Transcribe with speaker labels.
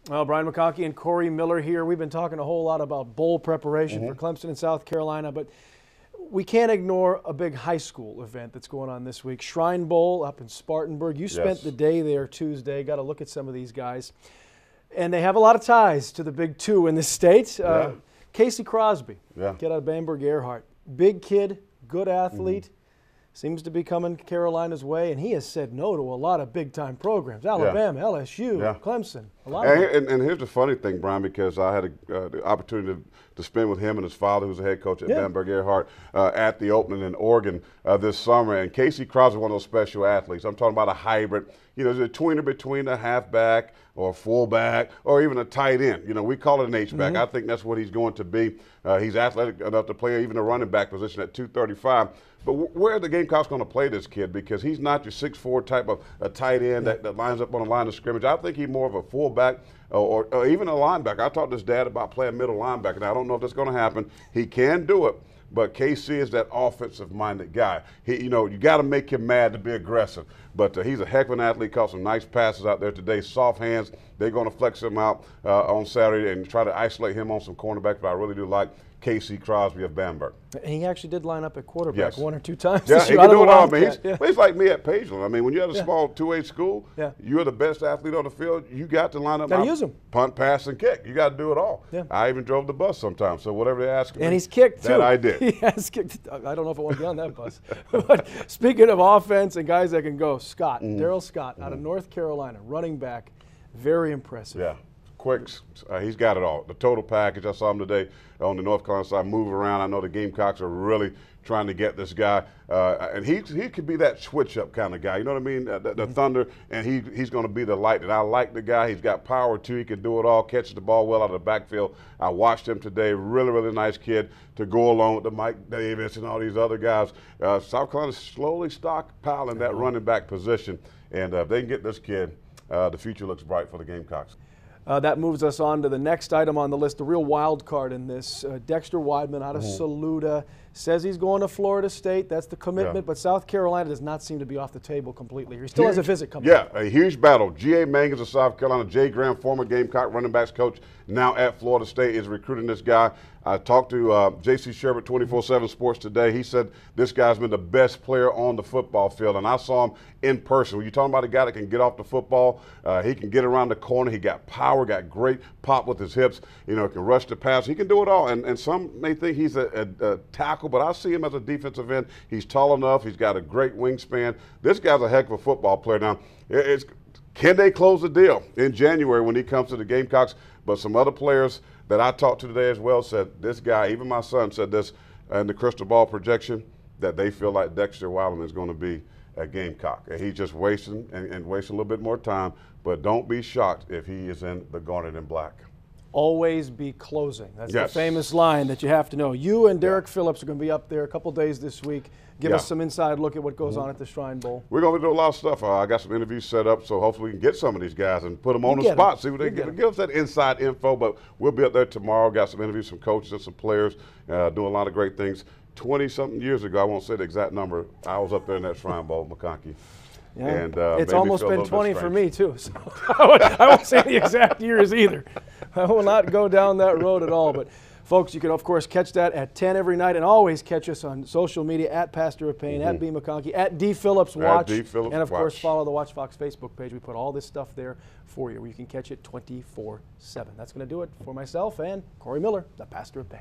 Speaker 1: Well, Brian McConchie and Corey Miller here. We've been talking a whole lot about bowl preparation for Clemson and South Carolina, but we can't ignore a big high school event that's going on this week. Shrine Bowl up in Spartanburg. You spent the day there Tuesday. Got to look at some of these guys. And they have a lot of ties to the Big Two in the state. Casey Crosby, kid out of Bamberg Earhart. Big kid, good athlete. Seems to be coming Carolina's way, and he has said no to a lot of big-time programs. Alabama, LSU, Clemson, a lot of them.
Speaker 2: And here's the funny thing, Brian, because I had the opportunity to spend with him and his father, who's the head coach at Bamberg Earhart, at the opening in Oregon this summer. And Casey Crosby is one of those special athletes. I'm talking about a hybrid. You know, there's a tweener between a halfback or a fullback or even a tight end. You know, we call it an H-back. I think that's what he's going to be. He's athletic enough to play even a running back position at 235. But where are the Gamecocks going to play this kid? Because he's not your 6'4" type of a tight end that lines up on the line of scrimmage. I think he's more of a fullback or even a linebacker. I talked to his dad about playing middle linebacker. Now, I don't know if that's going to happen. He can do it. But KC is that offensive-minded guy. You got to make him mad to be aggressive. But he's a heck of an athlete. Caught some nice passes out there today. Soft hands. They're going to flex him out on Saturday and try to isolate him on some cornerbacks. But I really do like Casey Crosby of Bamberg.
Speaker 1: And he actually did line up at quarterback 1 or 2 times.
Speaker 2: Yeah, he can do it all, man. He's like me at Pageland. I mean, when you're at a small 2A school, you're the best athlete on the field. You got to line up.
Speaker 1: Got to use him.
Speaker 2: Punt, pass, and kick. You got to do it all. I even drove the bus sometimes. So whatever they ask me.
Speaker 1: And he's kicked, too.
Speaker 2: That I did.
Speaker 1: He has kicked. I don't know if I want to be on that bus. But speaking of offense and guys that can go, Scott, Darrell Scott out of North Carolina, running back, very impressive.
Speaker 2: Yeah. Quick, he's got it all. The total package. I saw him today on the North Carolina side move around. I know the Gamecocks are really trying to get this guy, and he could be that switch-up kind of guy. You know what I mean? The Thunder, and he's going to be the light. And I like the guy. He's got power too. He can do it all. Catches the ball well out of the backfield. I watched him today. Really, really nice kid to go along with the Mike Davis and all these other guys. South Carolina's slowly stockpiling that running back position, and if they can get this kid, the future looks bright for the Gamecocks.
Speaker 1: That moves us on to the next item on the list, the real wild card in this. Dexter Wildman out of Saluda says he's going to Florida State. That's the commitment, but South Carolina does not seem to be off the table completely. He still has a visit coming up.
Speaker 2: A huge battle. G.A. Mangus of South Carolina, Jay Graham, former Gamecock running backs coach, now at Florida State, is recruiting this guy. I talked to J.C. Sherbert, 24/7 Sports today. He said this guy's been the best player on the football field, and I saw him in person. When you're talking about a guy that can get off the football, he can get around the corner. He got power, got great pop with his hips. You know, can rush the pass. He can do it all. And some may think he's a tackle, but I see him as a defensive end. He's tall enough. He's got a great wingspan. This guy's a heck of a football player. Now, can they close the deal in January when he comes to the Gamecocks? But some other players that I talked to today as well said this guy, even my son said this in the crystal ball projection, that they feel like Dexter Wildman is going to be a Gamecock. And he's just wasting and wasting a little bit more time. But don't be shocked if he is in the garnet and black.
Speaker 1: Always be closing. That's the famous line that you have to know. You and Derek Phillips are going to be up there a couple days this week. Give us some inside look at what goes on at the Shrine Bowl.
Speaker 2: We're going to do a lot of stuff. I got some interviews set up, so hopefully we can get some of these guys and put them on the spot, see what they give us that inside info. But we'll be up there tomorrow. Got some interviews, some coaches and some players doing a lot of great things. 20-something years ago, I won't say the exact number, I was up there in that Shrine Bowl, McConchie.
Speaker 1: Yeah. And, it's almost been 20 for me, too. So I won't say the exact years either. I will not go down that road at all. But, folks, you can, of course, catch that at 10 every night, and always catch us on social media at Pastor of Payne, at B. McConchie, at D. Phillips Watch, and, of course, follow the Watch Fox Facebook page. We put all this stuff there for you where you can catch it 24/7. That's going to do it for myself and Corey Miller, the Pastor of Payne.